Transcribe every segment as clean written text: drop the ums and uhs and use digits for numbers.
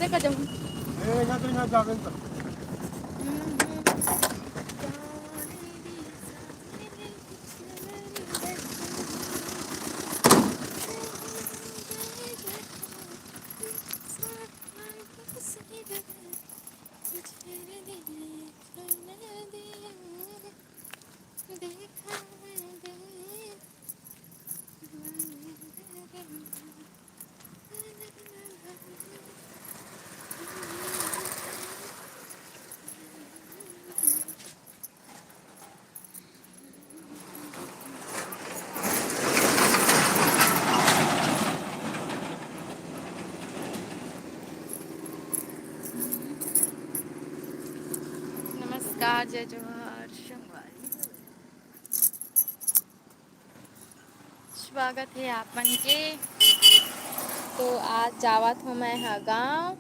देखा जाऊँ नमस्कार, जय जोहार संगवारी। स्वागत है आपन के। तो आज जावत हूँ मैं हा गाँव।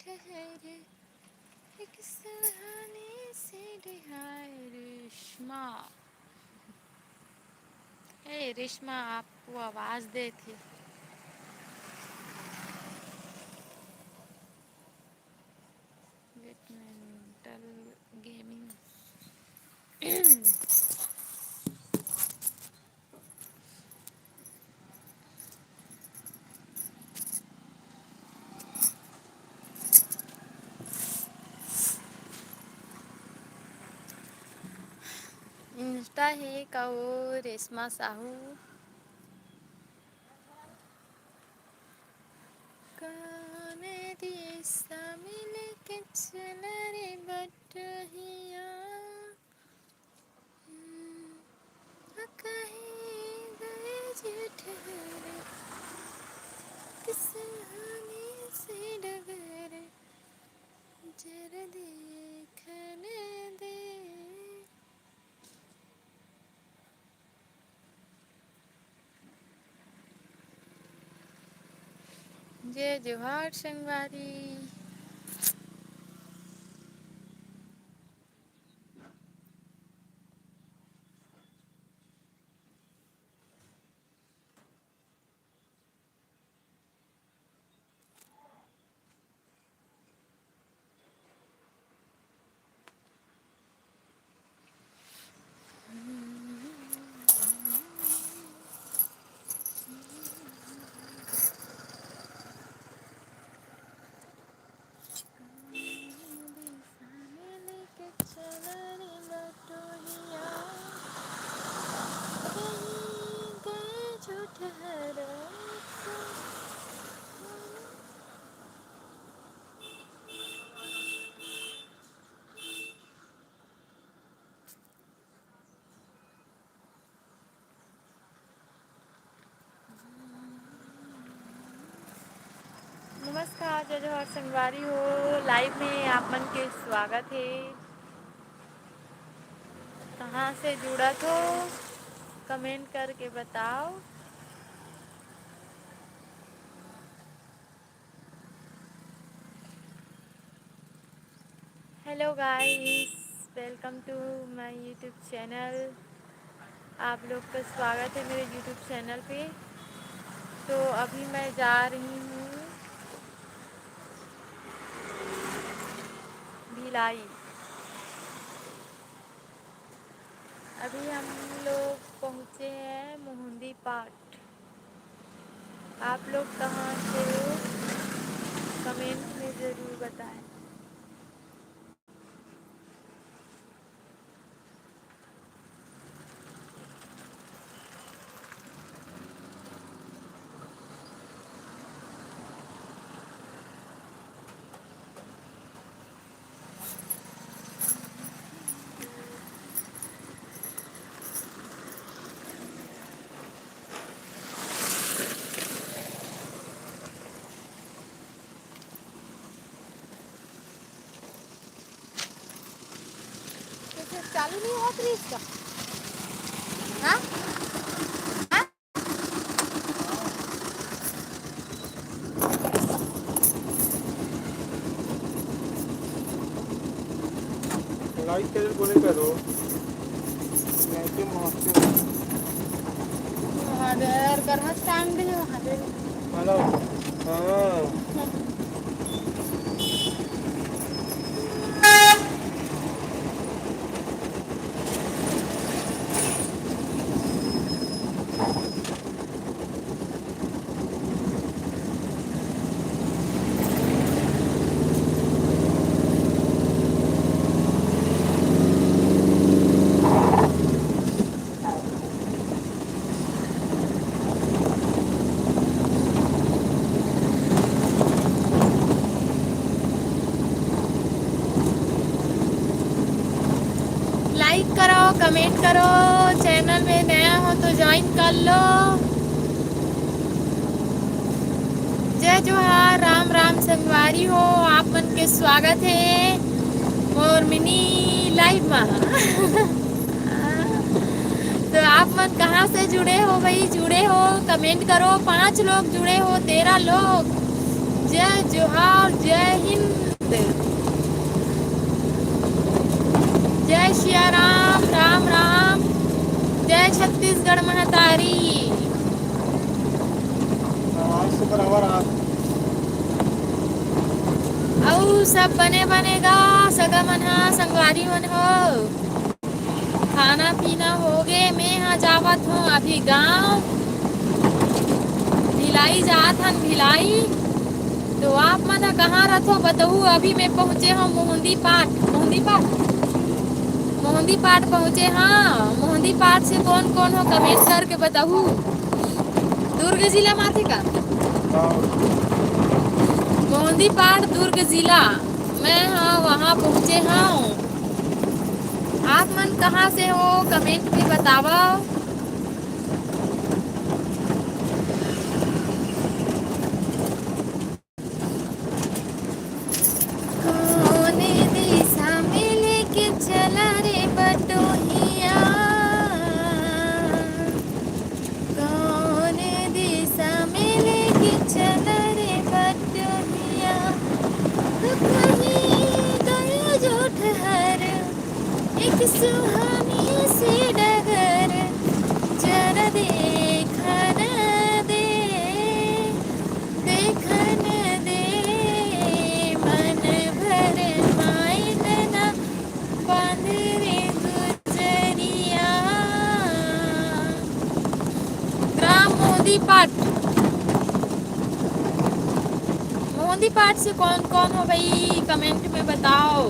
ठहरे एक सुहाने से रिहाई रेशमा। हे रेशमा, आपको आवाज दे थी। Badminton gaming. इंस्टा है कहो रेशमा साहू। काने दिसा मिले के चला रे बटहिया। कहीं गए जेठ रे किस हानि से डगरे जरा देखने दे। जय जोहार संगवारी। नमस्कार, जय जोहार संगवारी हो। लाइव में आप मन के स्वागत है। कहाँ से जुड़ा तो कमेंट करके बताओ। Hello guys, welcome to my YouTube channel. आप लोग का स्वागत है मेरे यूट्यूब चैनल पे। तो अभी मैं जा रही हूँ भिलाई। अभी हम लोग पहुँचे हैं मोहंदी पाठ। आप लोग कहाँ से हो कमेंट में ज़रूर बताएं। इसका हाँ हाँ लाइक कर बोले करो महादेव कर स्टैंड भी है महादेव हेलो हाँ लाइक करो कमेंट करो चैनल में नया हो तो ज्वाइन कर लो। जय जोहार राम राम संगवारी हो आप मन के स्वागत है मोर मिनी लाइव में तो आप मन कहाँ से जुड़े हो भाई जुड़े हो कमेंट करो 5 लोग जुड़े हो 13 लोग जय जोहार जय हिंद जय श्री राम राम राम जय छत्तीसगढ़ महतारी औ सब बने बनेगा सगा मन हा संगवारी मन हो खाना पीना हो गए मैं यहाँ जावत हूँ अभी गांव भिलाई जात हन भिलाई तो आप मन कहाँ रहो बताऊ अभी मैं पहुँचे हूँ मोहंदी पाठ पहुँचे हाँ मोहंदी पाठ से कौन कौन हो कमेंट करके बताऊ दुर्ग जिला माथे का मोहंदी पाठ दुर्ग जिला मैं हाँ वहाँ पहुँचे हूँ आप मन कहाँ से हो कमेंट में बतावा। कौन दिशा में लेके चला रे बटोहिया कौन दिशा में लेके चला रे बटोहिया कहीं गयो जो ठहर एक सुहानी सी डगर जरा देखन दे मन भर मायन ना बांध रे गुजरिया। ग्राम मोदी पाठ से कौन कौन हो भाई कमेंट में बताओ।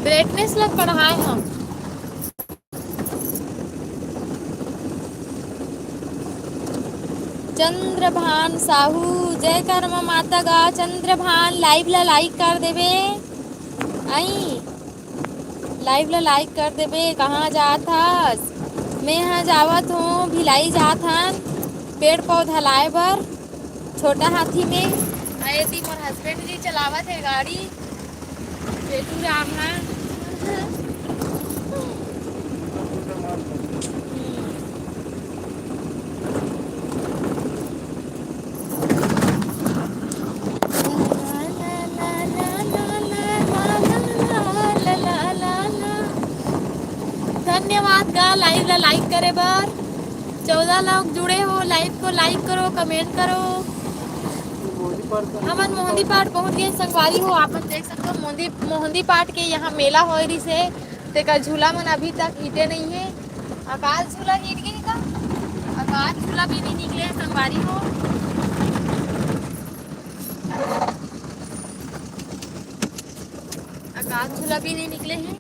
ब्राइटनेस लग बढ़ाए हम चंद्रभान साहू जय कर्म माता गा चंद्रभान लाइव ला लाइक कर देवे आई लाइव ला लाइक कर देवे कहाँ जात हस मैं यहाँ जावत हूँ भिलाई जात हन पेड़ पौधा लाए बर छोटा हाथी में आए थी मोर हस्बैंड जी चलावत है गाड़ी बेटू राम है धन्यवाद गा लाइव ला लाइक करे बर 14 लोग जुड़े हो लाइव को लाइक करो कमेंट करो। हमन मोहंदी पाठ पहुंच गए संगवारी हो आप देख सकते हो मोहंदी पाठ के यहाँ मेला हो रही से तेका झूला मन अभी तक हिटे नहीं है आकाश झूला हिट गई का आकाश झूला भी नहीं निकले संगवारी हो आकाश झूला भी नहीं निकले हैं।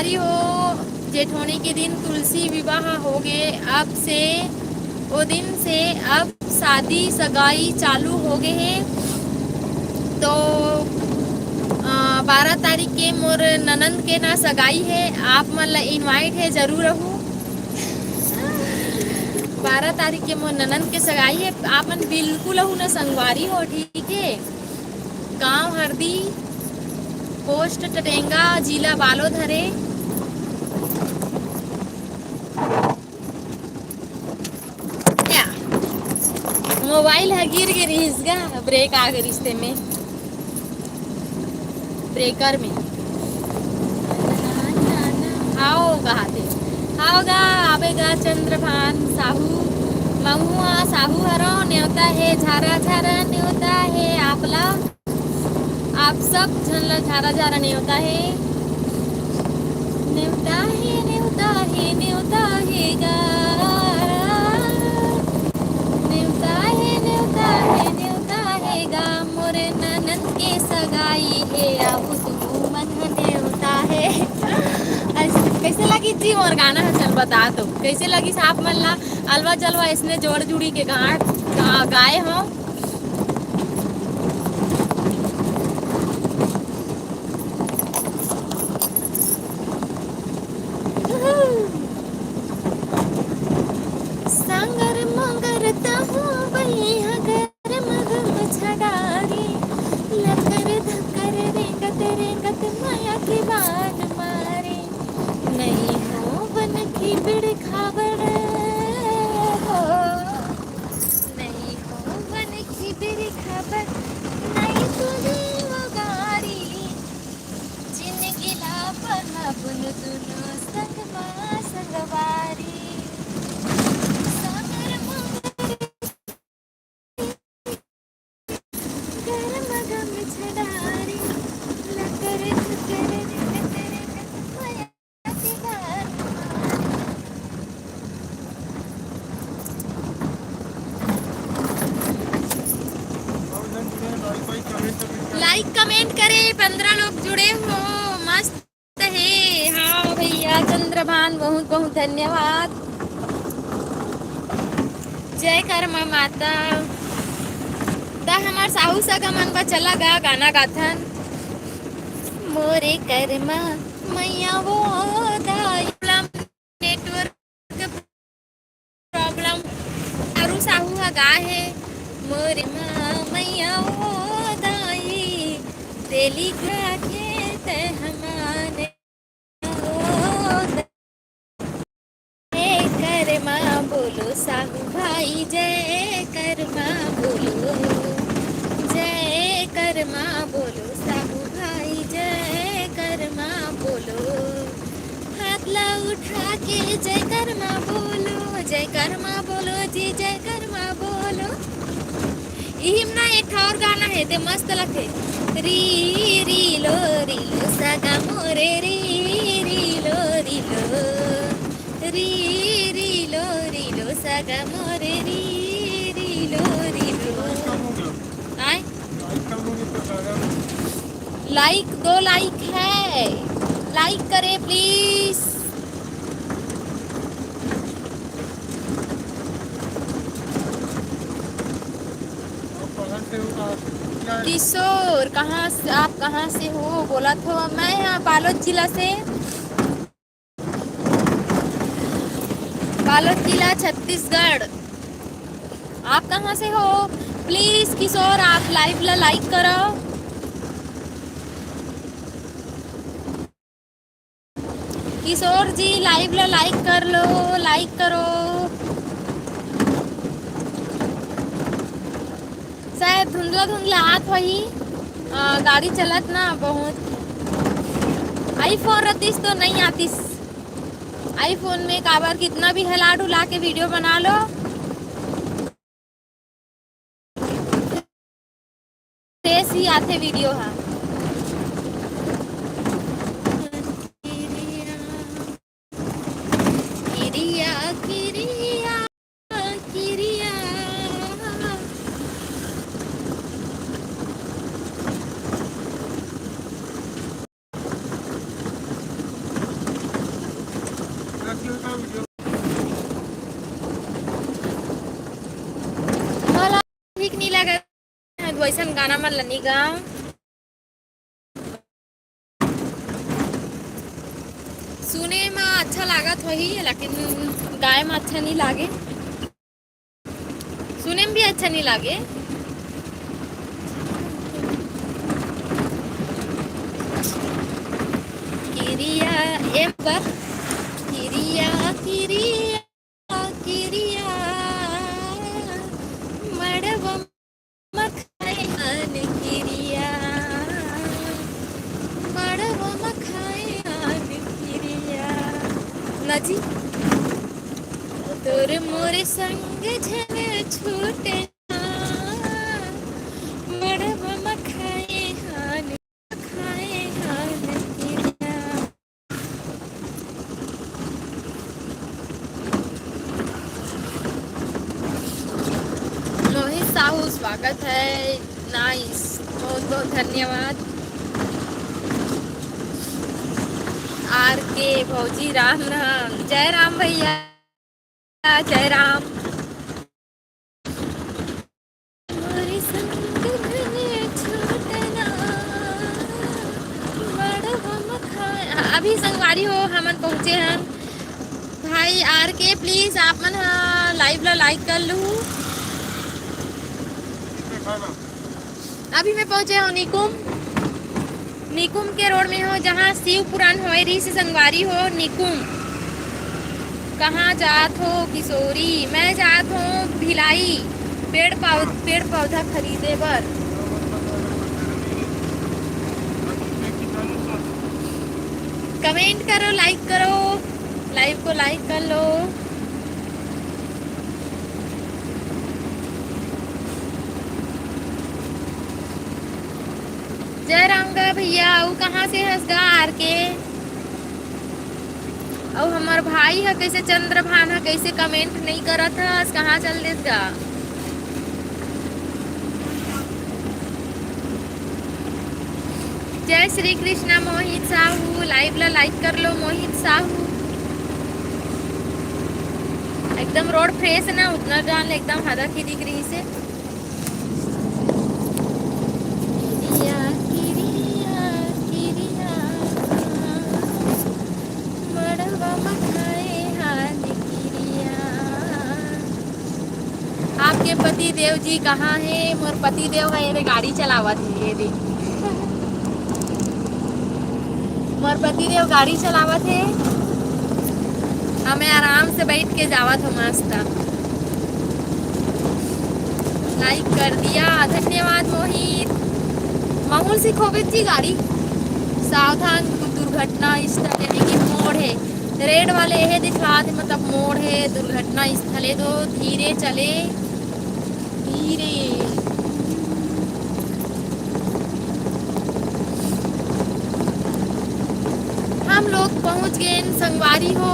संगवारी हो, जेठोनी के दिन तुलसी विवाह हो गए। अब से वो दिन से अब शादी सगाई चालू हो गए हैं। तो 12 तारीख के मोर ननंद के ना सगाई है, आप मन ला इनवाइट है, जरूर रहूँ। 12 तारीख के मोर ननंद के सगाई है, आप मन बिल्कुल रहू ना संगवारी हो, ठीक है। गांव हरदी, पोस्ट टटेंगा, जिला बालोद हरे। क्या मोबाइल है गिर गिर इसका ब्रेक आ गए रिश्ते में, ब्रेकर में आओ कहा थे आओगा आवेगा चंद्रभान साहू महुआ साहू हरो न्योता है झारा झारा न्योता है आपला, आप सब झनला झारा झारा न्योता है, न्योता है न्योता है न्योता है गा, न्योता है न्योता है न्योता है गा, मोरे ननद के सगाई है अब तू मन न्योता है। कैसे लगी जी और गाना है, चल बता दो कैसे लगी साहब मन ला अलवा जलवा इसने जोड़ जुड़ी के गाट गाए हो। संगर मंगर तहु बलिया गर मगम छडारी लकर धकर रेंगत रेंगत माया के बाण मारे, नहीं हो बन की बिड़ खावड़ हो, नहीं हो बन की बिड़ खावड़, नहीं तुझी वगारी जिंदगी ला पना बुन दुनो संग मां संगवारी। सागर मंगर कर मगम छडारी लकर धकर रेंगत रेंगत माया के बाण मारे। लाइक कमेंट करे, 15 लोग जुड़े हो, मस्त है। हाँ भैया चंद्रभान बहुत बहुत धन्यवाद। जय कर्मा माता दा हमार साहू सगा मन बा चला गा गाना गाथन, मोरे कर्मा मैया वो दाई नेटवर्क प्रॉब्लम अरु साहू हा गा है, मोरे माँ मैया वो दाई तेली का खेत हमारे कर्मा बोलो साहू भाई, जय कर्मा बोलो, जय कर्मा बोलो साहू भाई, जय कर्मा बोलो, हाथ ला उठा के जय कर्मा बोलो, जय कर्मा बोलो जी, जय कर्मा बोलो। इहिम ना एक और गाना है ते मस्त लगे, री री लो सगा मोरे री लो री लो सगा मोरे री लो आए लाइक 2 लाइक है, लाइक करे प्लीज। किशोर कहाँ से, आप कहाँ से हो बोला तो मैं यहाँ बालोद जिला से, बालोद जिला छत्तीसगढ़। आप कहाँ से हो प्लीज किशोर, आप लाइव ला लाइक करो। किशोर जी लाइव ला लाइक कर लो, लाइक करो। शायद धुंधला धुंधला हाथ वही गाड़ी चलत ना बहुत। आईफोन रतीस तो नहीं आतीस, आईफोन में काबर कितना भी हिला डुला के वीडियो बना लो, तेज ही आते वीडियो है। किरिया किरिया किरिया वैसन गाना मन लनी गाँव। सुने में अच्छा लागत होही लेकिन गाय में अच्छा नहीं लागे, सुने में भी अच्छा नहीं लागे। किरिया एम पर किरिया किरिया किरिया मड़व मखान किरिया मड़व मखान किरिया नजी तोर मोरे संग झन छूटे मड़व मखाए हान मखाए हान किरिया। मोहित साहू स्वागत है, नाइस, बहुत बहुत धन्यवाद। आर के भौजी राम राम, जय राम भैया, जय राम। मोरे संग घने छूटना मड़व मखाए। अभी संगवारी हो हमन पहुँचे हैं भाई। आर के प्लीज आप मन लाइव ला लाइक कर लू। अभी मैं पहुंचे हूँ निकुम, निकुम के रोड में हो जहाँ शिव पुराण हो रही से संगवारी हो। निकुम कहाँ जात हो किशोरी? मैं जात हूँ भिलाई पेड़ पौधा खरीदे बर। कमेंट करो, लाइक करो, लाइव को लाइक कर लो। जय राम गा भैया, वो कहाँ से हंसगा आर के? और हमार भाई है कैसे चंद्रभान है कैसे कमेंट नहीं करत हस, कहाँ चल देगा? जय श्री कृष्णा मोहित साहू, लाइव ला लाइक कर लो मोहित साहू। एकदम रोड फ्रेश है ना, उतना जान एकदम हदा की दिख रही से। आपके पति देव जी कहाँ है? मोर पति देव है ये गाड़ी चलावत है, ये देख मोर पति देव गाड़ी चलावत है, हमें आराम से बैठ के जावत हो मस्त। लाइक कर दिया, धन्यवाद मोहित। मामूल से खोबित जी गाड़ी सावधान, दुर्घटना स्थल यानी कि मोड़ है, रेड वाले है दिखा थे, मतलब मोड़ है, दुर्घटना स्थल है, तो धीरे चले धीरे। हम लोग पहुंच गए संगवारी हो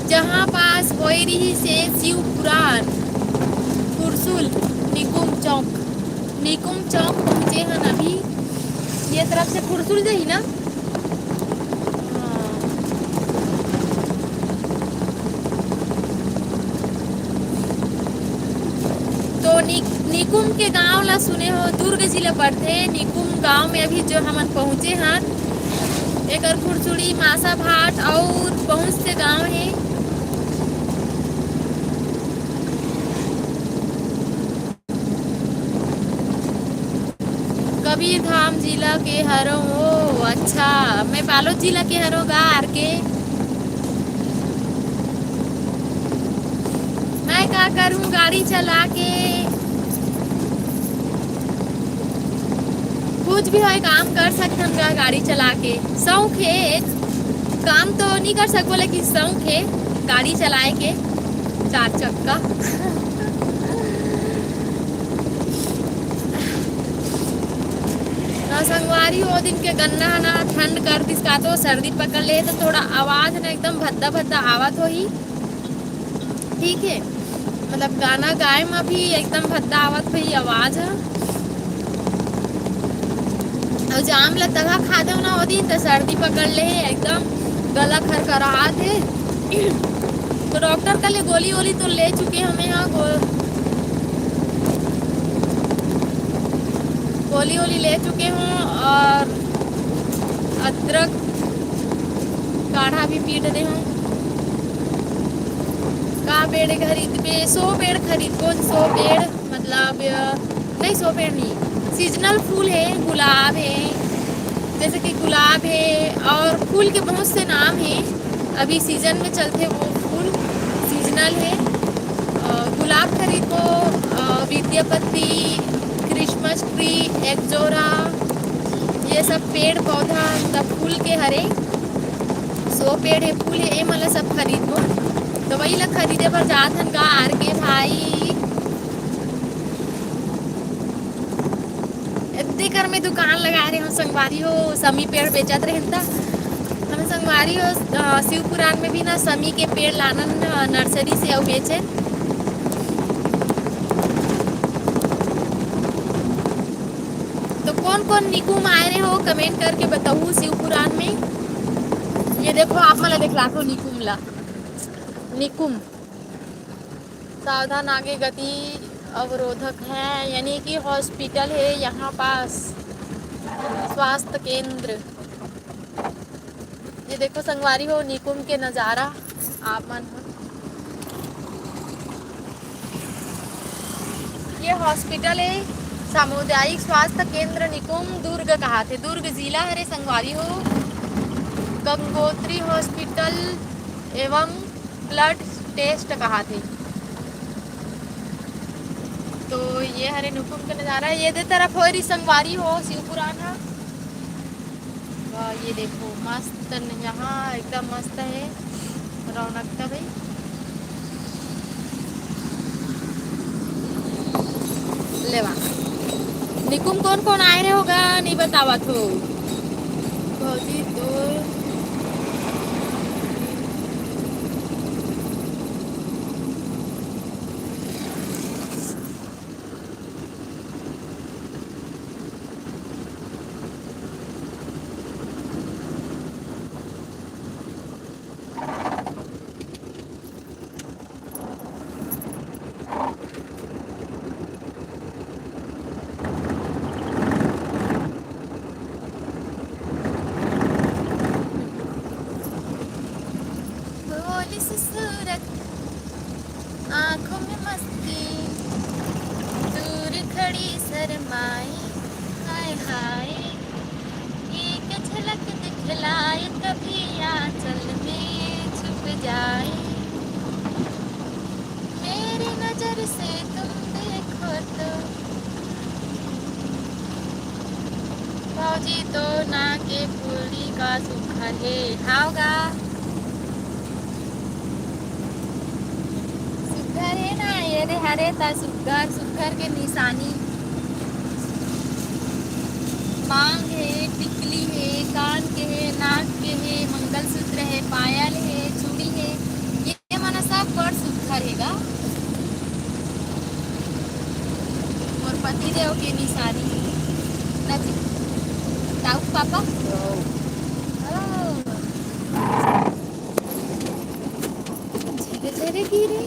जहाँ पास होयरी से शिव पुराण कुरसुल निकुम चौक पहुंचे हैं अभी। ये तरफ से कुरसुल गई ना। तो निकुम के गांव ला सुने हो, दुर्ग जिला पड़ते निकुम गांव में अभी जो हम पहुंचे हैं। एक खुरसुड़ी मासा भाट और बहुत से गांव है। कबीर धाम जिला के हरो हो। अच्छा, मैं बालोद जिला के हरो गा आर के। मैं क्या करूं गाड़ी चला के, कुछ भी है काम कर सकते हम गाड़ी चला के। शौक है एक, काम तो नहीं कर सकते लेकिन शौक है गाड़ी चलाए के 4 चक्का। संगवारी हो दिन के गन्ना ना ठंड कर दिसका तो सर्दी पकड़ ले तो थोड़ा आवाज ना एकदम भद्दा भद्दा आवत हो ही, ठीक है। मतलब गाना गाए में भी एकदम भद्दा आवत हुई आवाज है। और जाम ला तगा खा दो ना वो दिन तो सर्दी पकड़ ले एकदम गला खरखराहट है। तो डॉक्टर का ले गोली वोली तो ले चुके हमें यहाँ गोली वोली ले चुके हूँ और अदरक काढ़ा भी पी रहे हूँ। का पेड़ खरीद पे 100 पेड़ खरीद को 100 पेड़ मतलब नहीं 100 पेड़ नहीं, सीजनल फूल है, गुलाब है, जैसे कि गुलाब है और फूल के बहुत से नाम हैं, अभी सीजन में चलते वो फूल सीजनल है। गुलाब खरीद को, विद्यापति, क्रिसमस ट्री, एक्जोरा, ये सब पेड़ पौधा सब फूल के हरे 100 पेड़ है, फूल है, ये मतलब सब खरीद को। तो वही ला खरीदे पर जात हन का आर के भाई इतने कर में दुकान लगा रहे हो संगवारी हो, समी पेड़ बेचत रहे था हम संगवारी हो। शिवपुराण में भी ना समी के पेड़ लानन नर्सरी से और बेचे। तो कौन कौन निकुम आए रहे हो कमेंट करके बताऊ शिवपुराण में। ये देखो आप मला देख लाखो निकुम ला, निकुम सावधान आगे गति अवरोधक है, यानी कि हॉस्पिटल है यहाँ पास, स्वास्थ्य केंद्र। ये देखो संगवारी हो निकुम के नज़ारा आप मन हो। ये हॉस्पिटल है सामुदायिक स्वास्थ्य केंद्र निकुम दुर्ग कहा थे, दुर्ग जिला हरे संगवारी हो। गंगोत्री हॉस्पिटल एवं ब्लड टेस्ट कहा थे। तो ये हरे नुकुम का नज़ारा है, ये दे तरफ हो रही संगवारी हो शिवपुराण। ये देखो मस्त यहाँ एकदम मस्त है रौनकता भाई। लेवा निकुम कौन कौन आए रहे होगा नहीं बतावा तो भौजी तो सूरत आँखों में मस्ती दूर खड़ी शर्माई, हाय हाय एक झलक दिखलाए कभी आंचल में छुप जाए, मेरी नजर से तुम देखो तो फौजी तो ना के पूरी का सुखा है हावगा है ना, ये रे हरे ता सुगर सुगर के निशानी, मांग है, टिकली है, कान के है, नाक के है, मंगलसूत्र है, पायल है, चूड़ी है, ये माना सब बड़ सुगर हैगा। और पति देव के निशानी नजी ताऊ पापा धीरे धीरे गिरे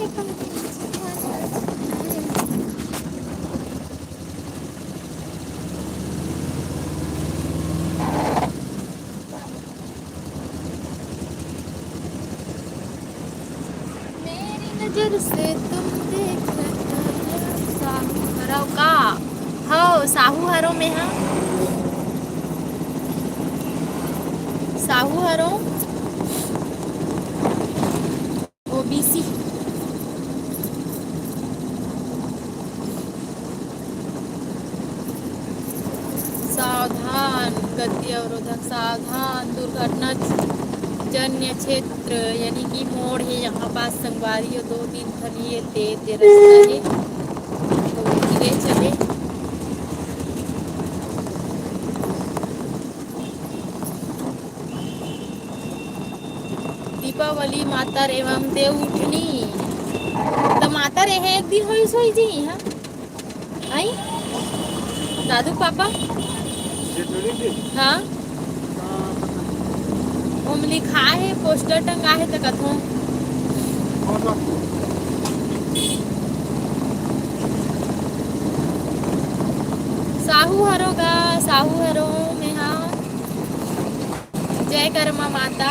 नजर से तुम देख साहू हरो का हो, साहू हरो में हाँ साहू हरो ओबीसी सावधान गति अवरोधक, सावधान दुर्घटना जन्य क्षेत्र यानी कि मोड़ है यहाँ पास संगवारी और 2-3 खनिये तेज रास्ता है तो धीरे चले। दीपावली मातर एवं देव उठनी तो मातर है एक दिन होई सोई जी हाँ आई दादू पापा हाँ ओम लिखा है पोस्टर टंगा है तो कथों साहू हरोगा साहू हरो में हाँ जय कर्मा माता।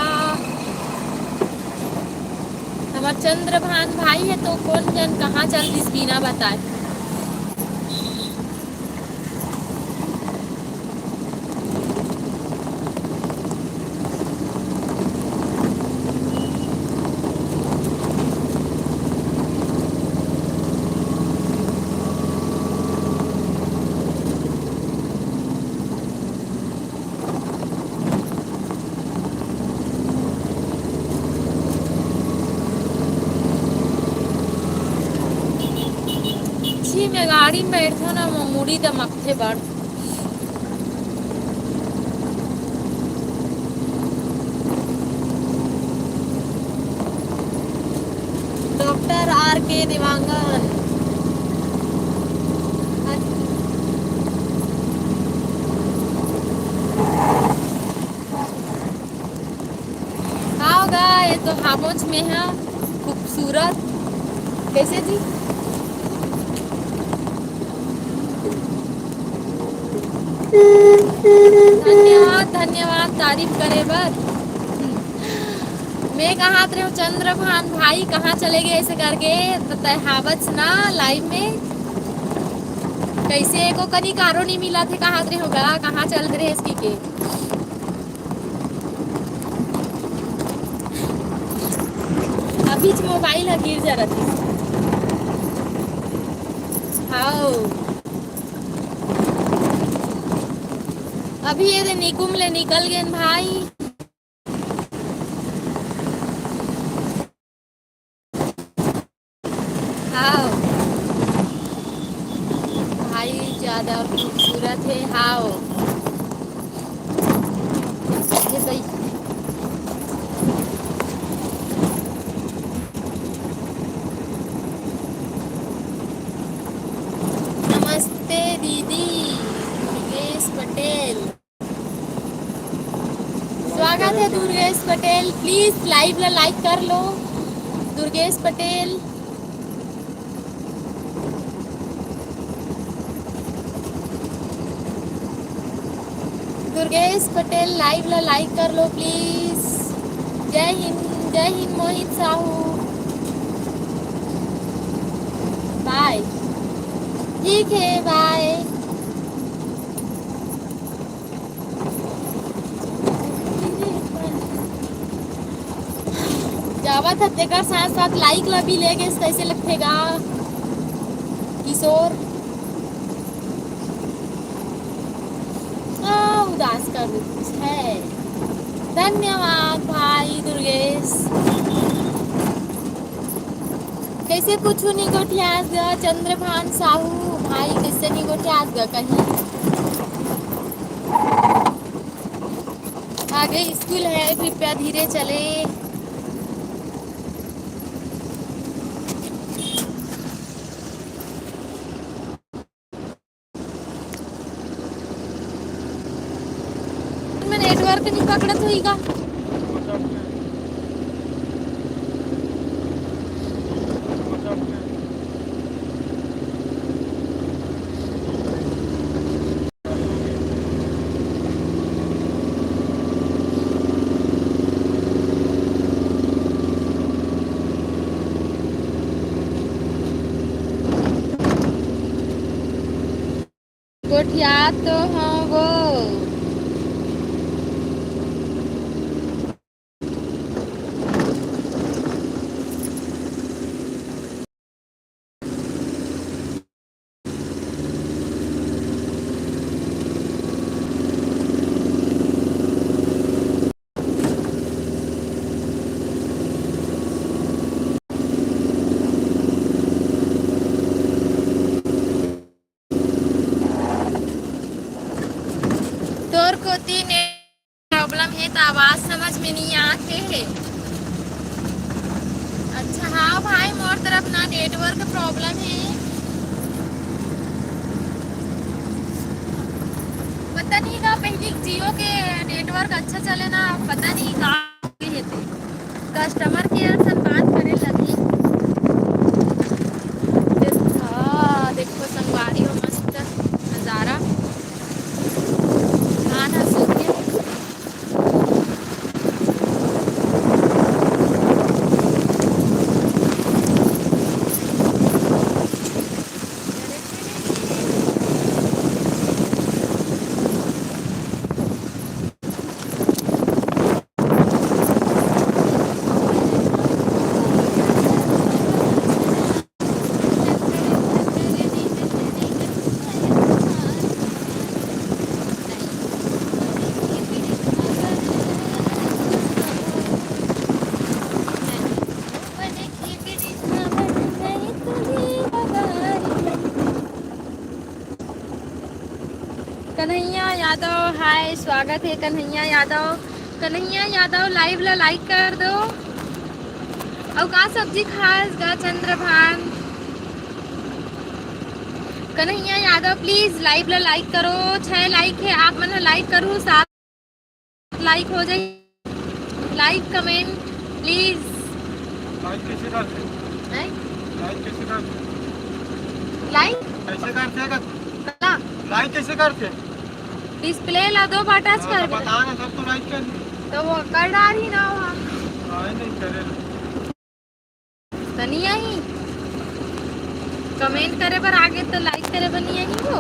हमार चंद्रभान भाई है तो कौन जन कहाँ चल दिस बिना बताए। छी मैं गाड़ी में बैठो ना मुड़ी दमकथे बड़। डॉक्टर आर के दिवांगन। हाँ होगा ये तो हामोच में है खूबसूरत। कैसे जी धन्यवाद धन्यवाद तारीफ करे बर। मैं कहा रहे चंद्रभान भाई कहाँ चले गए ऐसे करके हावच ना लाइव में कैसे को कनी कारो नहीं मिला थे कहा रहे होगा कहाँ चल रहे इसकी के। अभी मोबाइल है गिर जा रही। हाँ अभी ये निकुम ले निकल गए भाई। हाँ भाई ज्यादा खूबसूरत है। हाँ ये सही। नमस्ते दीदी दुर्गेश पटेल। स्वागत है दुर्गेश पटेल प्लीज लाइव ला लाइक कर लो दुर्गेश पटेल। दुर्गेश पटेल लाइव ला लाइक कर लो प्लीज। जय हिंद मोहित साहू बाय। ठीक है बाय। जावा था तेकर साथ साथ लाइक ला भी ले गए कैसे लगेगा किशोर। उदास कर है। धन्यवाद भाई दुर्गेश। कैसे कुछ नहीं गोठियास ग चंद्रभान साहू भाई कैसे नहीं गोठियास ग कहीं आगे स्कूल है कृपया धीरे चले। मैं नेटवर्क नहीं पकड़त हुई का। गोठिया तो हाँ वो तोर को तीन प्रॉब्लम है तो आवाज समझ में नहीं आते है। अच्छा हाँ भाई मोर तरफ ना नेटवर्क प्रॉब्लम है। पता नहीं का पहले जियो के नेटवर्क अच्छा चले ना पता नहीं का कस्टमर केयर से बात करे लगी। हाँ देखो संगवारी हो मस्त नजारा कन्हैया यादव हाय, स्वागत है कन्हैया यादव। कन्हैया यादव लाइव ला लाइक कर दो। और का सब्जी खास गा चंद्रभान। कन्हैया यादव प्लीज लाइव ला लाइक करो। 6 लाइक है, आप मन लाइक करो, 7 लाइक हो जाए। Like comment please. लाइक कैसे करते? लाइक कैसे करते? लाइक कैसे करते हैं? बता, लाइक कैसे करते? डिस्प्ले ला 2 बार टच कर बता ना, सब तो लाइक कर। तो वो कर डाल ही ना वहाँ नहीं करे तो नहीं आई। कमेंट करे पर आगे तो लाइक करे पर नहीं आई वो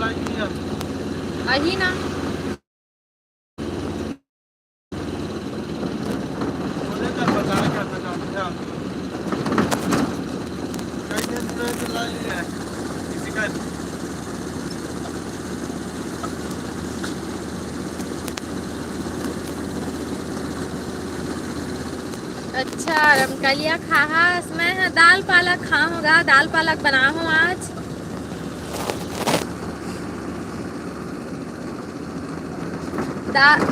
लाइक नहीं आता। आई ना। मुझे कर बता करना चाहते हैं कई दिन से लाइक है किसी का। अच्छा रमकलिया खा मैं दाल पालक खाऊंगा। दाल पालक बना हूँ आज।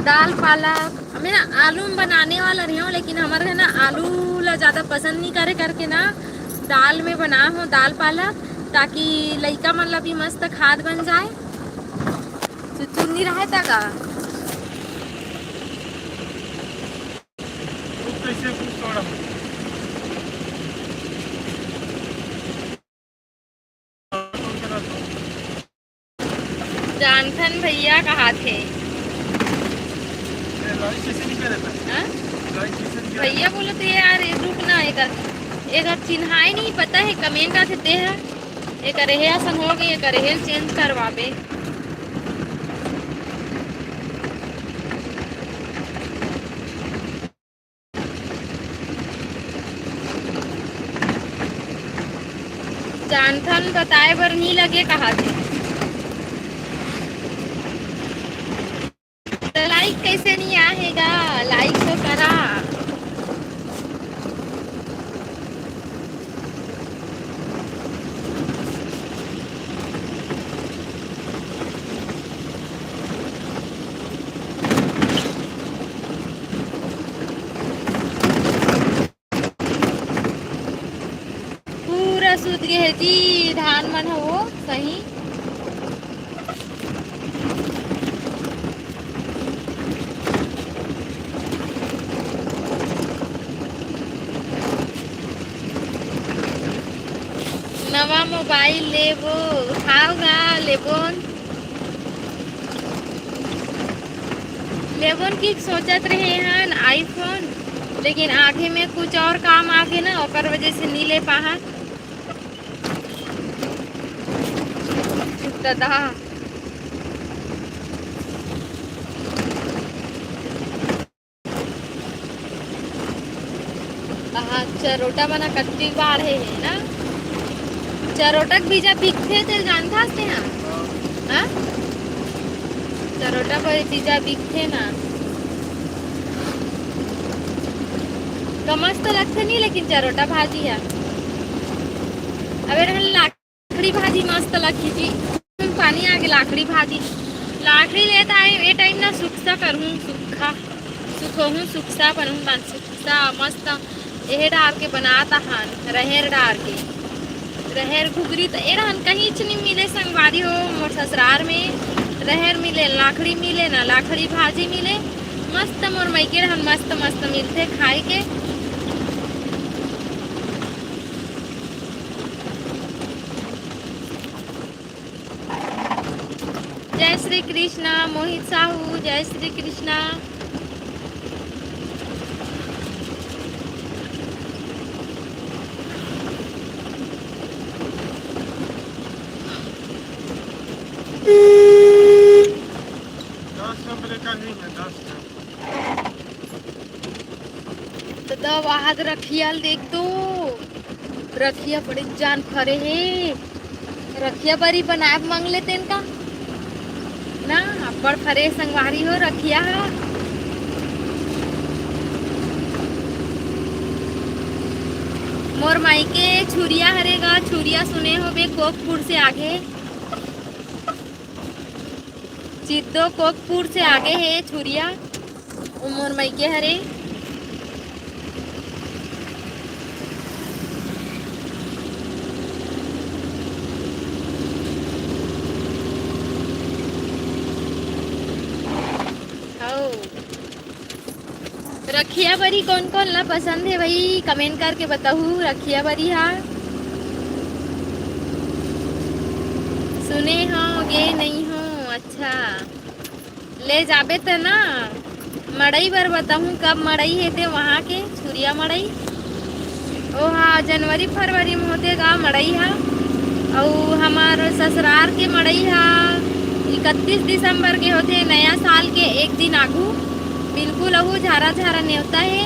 दाल पालक मैं ना आलू में बनाने वाला रही हूँ, लेकिन हमारे ना आलू ला ज़्यादा पसंद नहीं करे करके ना दाल में बना हूँ दाल पालक, ताकि लइका मन ला भी मस्त खाद बन जाए। चुन्नी रहे तका कैसे कुछ थोड़ा जानथन भैया कहा थे। लाइक कैसे नहीं करे था? लाइक कैसे नहीं करे? भैया बोलो तो यार रुक ना, एक चिन्हाई नहीं पता है कमेंट आते ते है एक रहे सन हो गई, एक रहे चेंज करवाबे। जानथन बताए बर नहीं लगे कहा थे। तो लाइक कैसे नहीं आएगा? लाइक तो करा। पूरा सूत गए जी धान मन है वो सही। नवा मोबाइल लेबो उठाओगा लेबोन लेबोन की सोचत रहे हैं आईफोन, लेकिन आगे में कुछ और काम आगे ना ओकर वजह से नहीं ले पाहा। दादा चरोटा बना कट्टी बाढ़ है ना। चरोटक बीजा बिकते थे जानता से हाँ चरोटा पर बीजा बिकते ना तो मस्त लगते नहीं, लेकिन चरोटा भाजी है। अबे लाकड़ी भाजी मस्त लगी जी। पानी आगे लाकड़ी भाजी लाकड़ी लेता है ये टाइम ना सुखसा करूँ सुखा सुखोहूँ सुखसा बनूँ सुखसा मस्त यह डाल के बनाता हन रहेर डाल के रहेर घुगरी तो ये कहीं नहीं मिले संगवारी हो। मोर ससुराल में रहेर मिले, लाकड़ी मिले ना लाकड़ी भाजी मिले मस्त। मोर मैके रहन मस्त मस्त मिलते खाए के। जय श्री कृष्णा मोहित साहू, जय श्री कृष्णा। तो वाहद रखिया देख दो रखिया बड़े जान फरे है। रखिया बरी बनाए मांग लेते इनका ना बड़ फरे संगवारी हो रखिया। मोर मायके छुरिया हरेगा छुरिया सुने हो बे कोकपुर से आगे चिद्दो कोकपुर से आगे है छुरिया उमर मई के हरे। हो रखिया बरी कौन कौन ला पसंद है भाई कमेंट करके बताऊ। रखिया बरी हा सुने हो गे नहीं हो। अच्छा ले जाबे त ना मड़ई बर बताऊँ कब मड़ई है ते वहाँ के छुरिया मड़ई। ओ हाँ जनवरी फरवरी में होते गा मड़ई हा। और हमार ससुराल के मड़ई हा 31 दिसंबर के होते नया साल के एक दिन आगू। बिल्कुल अहू झारा झारा न्योता है।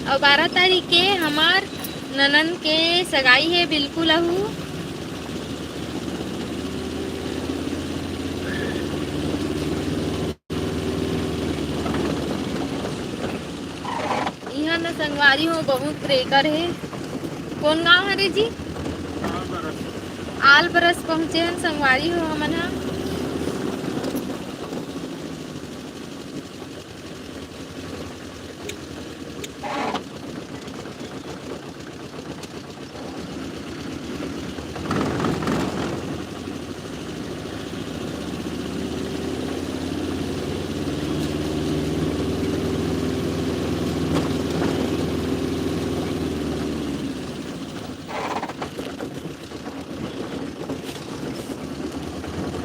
और 12 तारीख के हमार ननन के सगाई है बिल्कुल अहू। यहाँ न संगवारी हो बहुत ट्रेकर है। कौन गांव हरे जी? आल बरस पहुँचे हैं संगवारी हो हमन हा।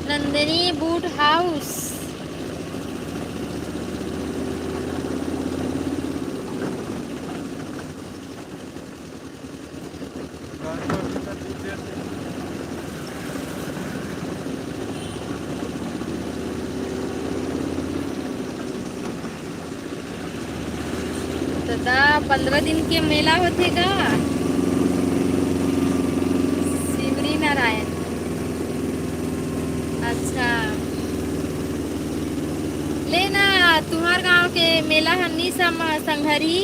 Nandini boot house. दादा 15 दिन के मेला होते का शिवरी नारायण। अच्छा लेना तुम्हार गांव के मेला हन्नी संघरी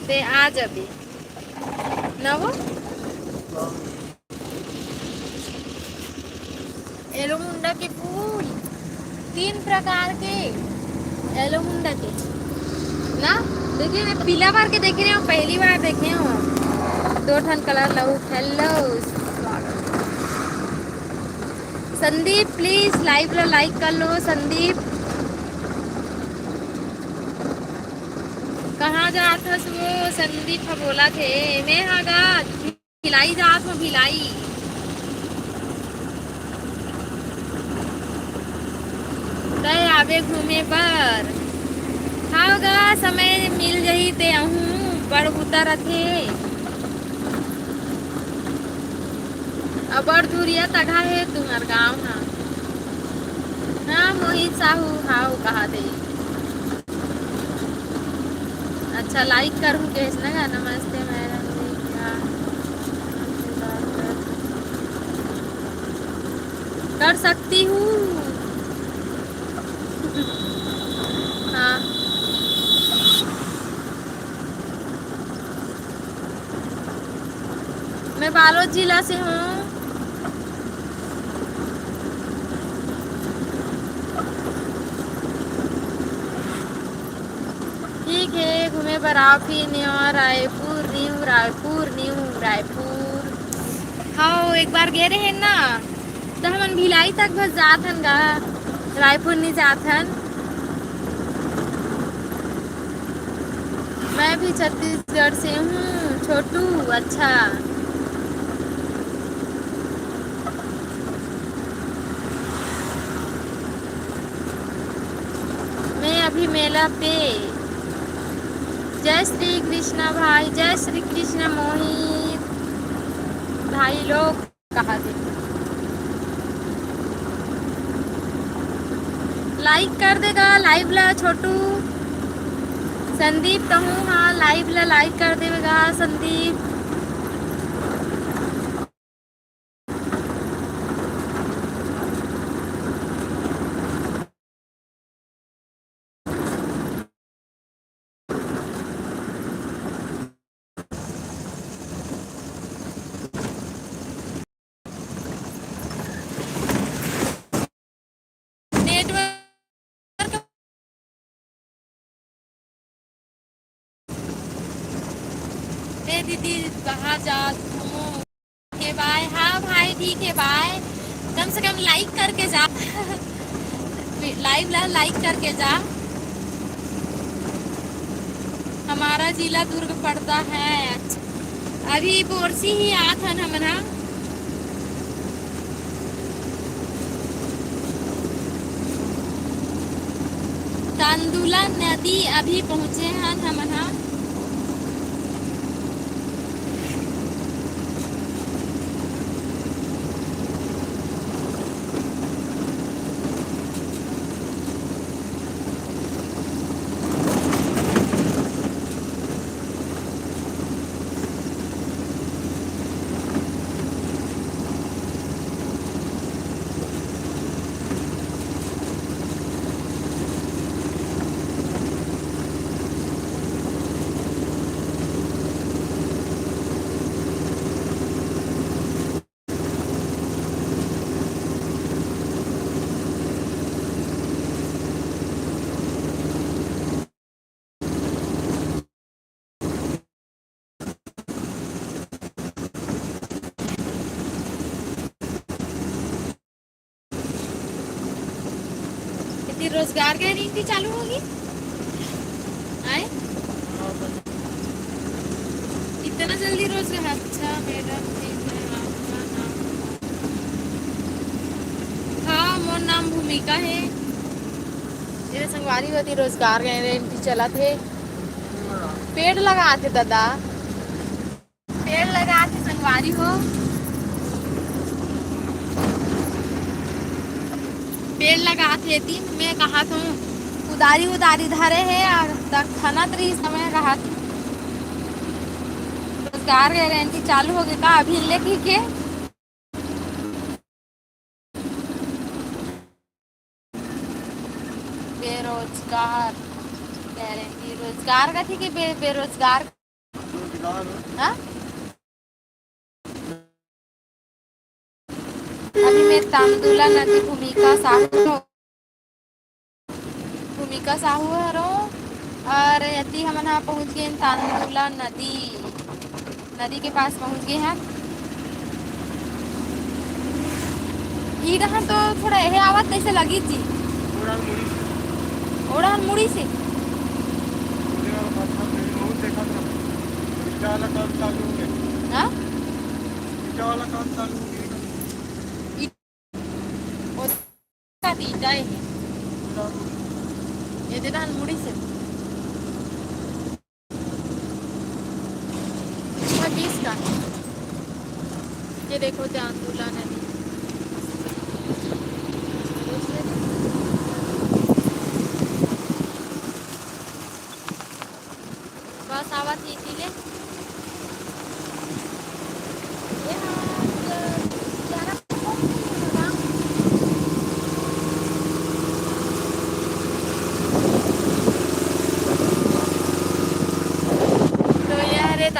ते आ जबे न वो एलोमुंडा के फूल 3 प्रकार के एलोमुंडा के ना देखिए मैं पीला बार के देख रही हूँ पहली बार देखे हूँ 2 ठन कलर लो। हेलो संदीप प्लीज लाइव ला लाइक कर लो। संदीप कहाँ जात हस वो? संदीप बोला थे मैं हागा भिलाई जात हूँ भिलाई। गए आवे घूमे पर हागा समय मिल जही ते आहूँ बड़ उतर थे बड़ दूरिया तगा है तुम्हार गाँव हाँ। हाँ मोहित साहू हाउ कहा दे। अच्छा लाइक करूँ कैसे ना नमस्ते मैडम कर सकती हूँ। हाँ मैं बालोद जिला से हूँ। ठीक है घूमे पर आओ फिर न्यू रायपुर। हाँ एक बार गए रहे ना तो हमन भिलाई तक बस जात हन गा रायपुर नहीं जात हन। मैं भी छत्तीसगढ़ से हूँ छोटू। अच्छा मैं अभी मेला पे। जय श्री कृष्णा भाई जय श्री कृष्ण मोहित भाई लोग कहा थे लाइक कर देगा लाइव ला छोटू। संदीप कहूँ हाँ लाइव ला लाइक कर देगा संदीप। ए दीदी कहाँ जा तुम? के बाय। हाँ भाई ठीक है बाय। कम से कम लाइक करके जा। लाइव ला लाइक करके जा। हमारा जिला दुर्ग पड़ता है। अच्छा अभी बोरसी ही आत हन हमना। तांदुला नदी अभी पहुँचे हन हमना। इतनी रोजगार गारंटी चालू होगी आए इतना जल्दी रोजगार? अच्छा मैडम ठीक है आपका नाम? हाँ मोर नाम भूमिका है। मेरे संगवारी होती रोजगार गारंटी चला थे। पेड़ लगाते दादा, पेड़ लगाते संगवारी हो। पेड़ लगाते थी मैं कहा था उदारी उदारी धरे है और खाना तरी समय कहा रोजगार गारंटी चालू हो गई का अभी लेके के? बेरोजगार गारंटी रोजगार का थी कि बेरोजगार? हाँ अभी मैं तांदुला नदी भूमिका साहू हरो और यदि हम यहाँ पहुँच गए तांदुला नदी के पास पहुँच गए हैं। ये रहा तो थोड़ा यह आवाज कैसे लगी थी? ओढ़ान मुड़ी से हाँ? ये देखा मुड़ी से 20 का। ये देखो तांदुला नदी।